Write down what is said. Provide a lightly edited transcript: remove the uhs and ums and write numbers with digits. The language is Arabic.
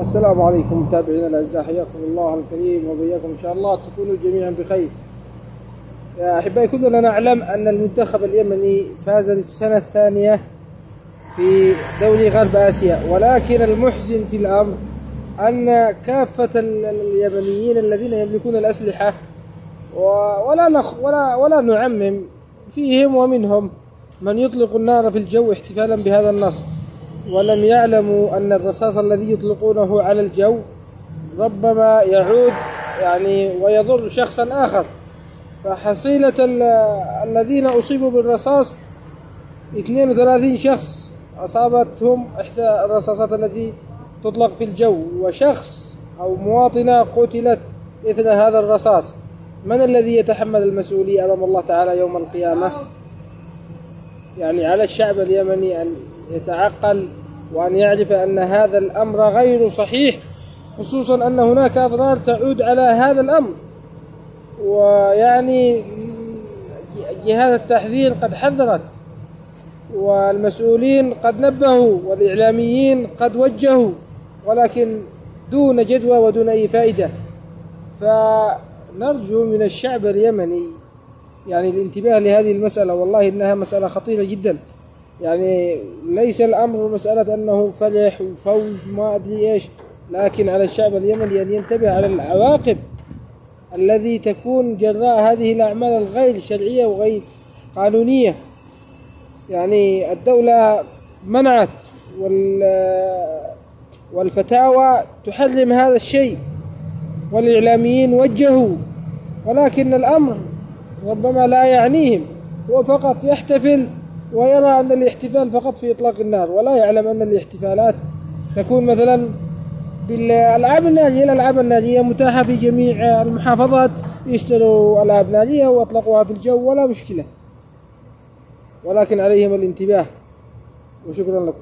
السلام عليكم متابعينا الأعزاء، حياكم الله الكريم وبياكم إن شاء الله تكونوا جميعا بخير. يا أحبائي، كلنا نعلم أن المنتخب اليمني فاز للسنة الثانية في دوري غرب آسيا، ولكن المحزن في الأمر أن كافة اليمنيين الذين يملكون الأسلحة ولا نعمم فيهم ومنهم من يطلق النار في الجو احتفالا بهذا النصر، ولم يعلموا أن الرصاص الذي يطلقونه على الجو ربما يعود ويضر شخصا آخر. فحصيلة الذين أصيبوا بالرصاص 32 شخص أصابتهم إحدى الرصاصات التي تطلق في الجو، وشخص أو مواطنة قتلت إثر هذا الرصاص. من الذي يتحمل المسؤولية أمام الله تعالى يوم القيامة؟ على الشعب اليمني أن يتعقل وأن يعرف أن هذا الأمر غير صحيح، خصوصا أن هناك أضرار تعود على هذا الأمر. جهات التحذير قد حذرت، والمسؤولين قد نبهوا، والإعلاميين قد وجهوا، ولكن دون جدوى ودون أي فائدة. فنرجو من الشعب اليمني الانتباه لهذه المسألة، والله إنها مسألة خطيرة جدا. ليس الأمر مسألة أنه فلح وفوز ما أدري إيش، لكن على الشعب اليمني أن ينتبه على العواقب الذي تكون جراء هذه الأعمال الغير شرعية وغير قانونية. الدولة منعت والفتاوى تحرم هذا الشيء، والإعلاميين وجهوا، ولكن الأمر ربما لا يعنيهم، هو فقط يحتفل ويرى أن الاحتفال فقط في إطلاق النار، ولا يعلم أن الاحتفالات تكون مثلا بالألعاب النارية. الألعاب النارية متاحة في جميع المحافظات، يشتروا ألعاب نارية وأطلقوها في الجو ولا مشكلة، ولكن عليهم الانتباه. وشكرا لكم.